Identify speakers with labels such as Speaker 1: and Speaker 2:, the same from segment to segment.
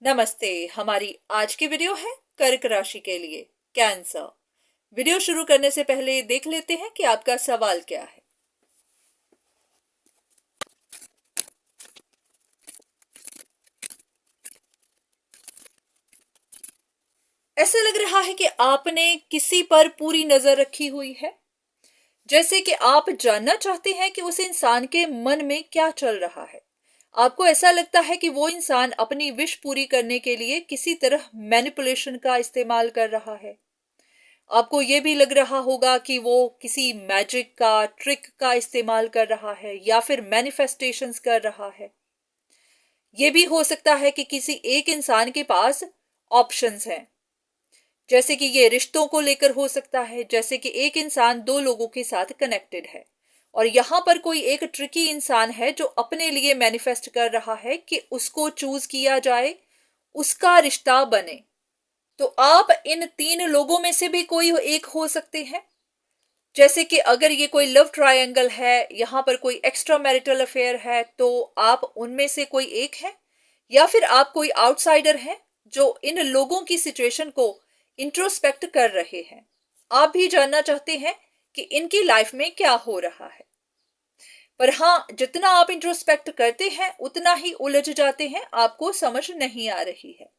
Speaker 1: नमस्ते। हमारी आज की वीडियो है कर्क राशि के लिए कैंसर। वीडियो शुरू करने से पहले देख लेते हैं कि आपका सवाल क्या है। ऐसा लग रहा है कि आपने किसी पर पूरी नजर रखी हुई है, जैसे कि आप जानना चाहते हैं कि उस इंसान के मन में क्या चल रहा है। आपको ऐसा लगता है कि वो इंसान अपनी विश पूरी करने के लिए किसी तरह मैनिपुलेशन का इस्तेमाल कर रहा है। आपको ये भी लग रहा होगा कि वो किसी मैजिक का ट्रिक का इस्तेमाल कर रहा है या फिर मैनिफेस्टेशंस कर रहा है। ये भी हो सकता है कि किसी एक इंसान के पास ऑप्शंस हैं, जैसे कि ये रिश्तों को लेकर हो सकता है, जैसे कि एक इंसान दो लोगों के साथ कनेक्टेड है और यहां पर कोई एक ट्रिकी इंसान है जो अपने लिए मैनिफेस्ट कर रहा है कि उसको चूज किया जाए, उसका रिश्ता बने। तो आप इन तीन लोगों में से भी कोई एक हो सकते हैं। जैसे कि अगर ये कोई लव ट्रायंगल है, यहां पर कोई एक्स्ट्रा मैरिटल अफेयर है, तो आप उनमें से कोई एक है, या फिर आप कोई आउटसाइडर हैं जो इन लोगों की सिचुएशन को इंट्रोस्पेक्ट कर रहे हैं। आप भी जानना चाहते हैं कि इनकी लाइफ में क्या हो रहा है। पर हाँ, जितना आप इंट्रोस्पेक्ट करते हैं उतना ही उलझ जाते हैं, आपको समझ नहीं आ रही है।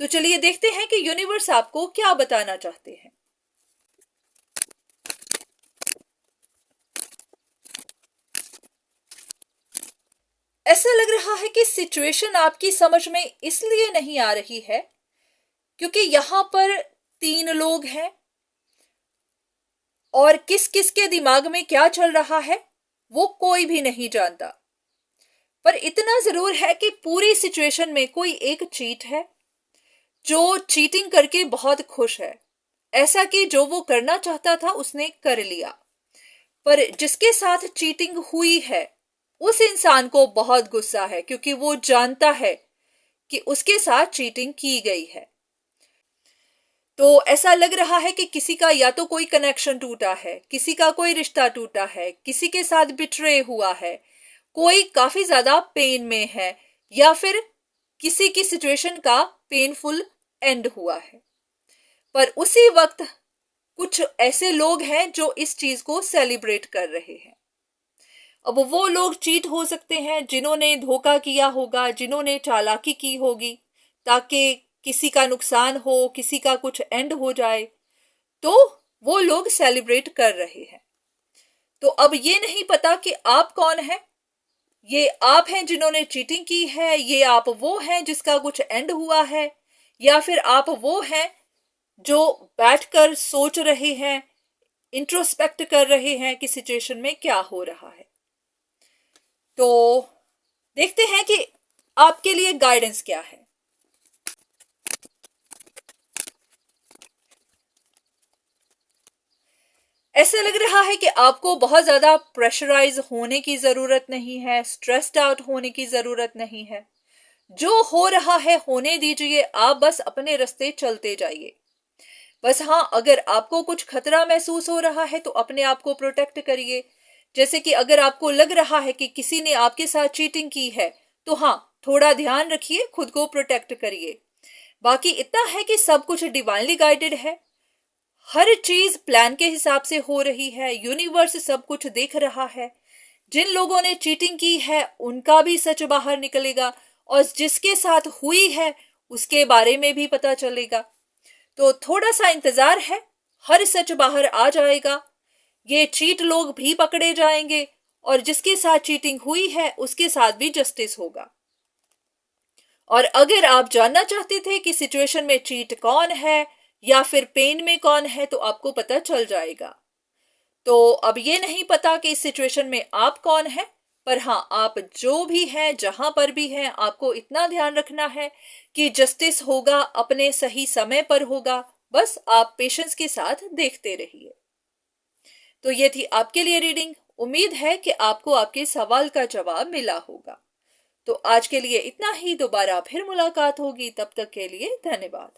Speaker 1: तो चलिए देखते हैं कि यूनिवर्स आपको क्या बताना चाहते हैं। ऐसा लग रहा है कि सिचुएशन आपकी समझ में इसलिए नहीं आ रही है क्योंकि यहां पर तीन लोग हैं और किस किस के दिमाग में क्या चल रहा है वो कोई भी नहीं जानता। पर इतना जरूर है कि पूरी सिचुएशन में कोई एक चीट है जो चीटिंग करके बहुत खुश है, ऐसा कि जो वो करना चाहता था उसने कर लिया। पर जिसके साथ चीटिंग हुई है उस इंसान को बहुत गुस्सा है क्योंकि वो जानता है कि उसके साथ चीटिंग की गई है। तो ऐसा लग रहा है कि किसी का या तो कोई कनेक्शन टूटा है, किसी का कोई रिश्ता टूटा है, किसी के साथ बिट्रे हुआ है, कोई काफी ज्यादा पेन में है, या फिर किसी की सिचुएशन का पेनफुल एंड हुआ है। पर उसी वक्त कुछ ऐसे लोग हैं जो इस चीज को सेलिब्रेट कर रहे हैं। अब वो लोग चीट हो सकते हैं जिन्होंने धोखा किया होगा, जिन्होंने चालाकी की होगी ताकि किसी का नुकसान हो, किसी का कुछ एंड हो जाए, तो वो लोग सेलिब्रेट कर रहे हैं। तो अब ये नहीं पता कि आप कौन हैं। ये आप हैं जिन्होंने चीटिंग की है, ये आप वो हैं जिसका कुछ एंड हुआ है, या फिर आप वो हैं जो बैठकर सोच रहे हैं, इंट्रोस्पेक्ट कर रहे हैं कि सिचुएशन में क्या हो रहा है। तो देखते हैं कि आपके लिए गाइडेंस क्या है। ऐसा लग रहा है कि आपको बहुत ज्यादा प्रेशराइज होने की जरूरत नहीं है, स्ट्रेस्ड आउट होने की जरूरत नहीं है। जो हो रहा है होने दीजिए, आप बस अपने रास्ते चलते जाइए। बस हाँ, अगर आपको कुछ खतरा महसूस हो रहा है तो अपने आप को प्रोटेक्ट करिए। जैसे कि अगर आपको लग रहा है कि किसी ने आपके साथ चीटिंग की है, तो हाँ, थोड़ा ध्यान रखिए, खुद को प्रोटेक्ट करिए। बाकी इतना है कि सब कुछ डिवाइनली गाइडेड है, हर चीज प्लान के हिसाब से हो रही है, यूनिवर्स सब कुछ देख रहा है। जिन लोगों ने चीटिंग की है उनका भी सच बाहर निकलेगा और जिसके साथ हुई है उसके बारे में भी पता चलेगा। तो थोड़ा सा इंतजार है, हर सच बाहर आ जाएगा। ये चीट लोग भी पकड़े जाएंगे और जिसके साथ चीटिंग हुई है उसके साथ भी जस्टिस होगा। और अगर आप जानना चाहते थे कि सिचुएशन में चीट कौन है या फिर पेन में कौन है, तो आपको पता चल जाएगा। तो अब ये नहीं पता कि इस सिचुएशन में आप कौन है, पर हाँ, आप जो भी हैं, जहां पर भी हैं, आपको इतना ध्यान रखना है कि जस्टिस होगा, अपने सही समय पर होगा। बस आप पेशेंस के साथ देखते रहिए। तो ये थी आपके लिए रीडिंग। उम्मीद है कि आपको आपके सवाल का जवाब मिला होगा। तो आज के लिए इतना ही, दोबारा फिर मुलाकात होगी, तब तक के लिए धन्यवाद।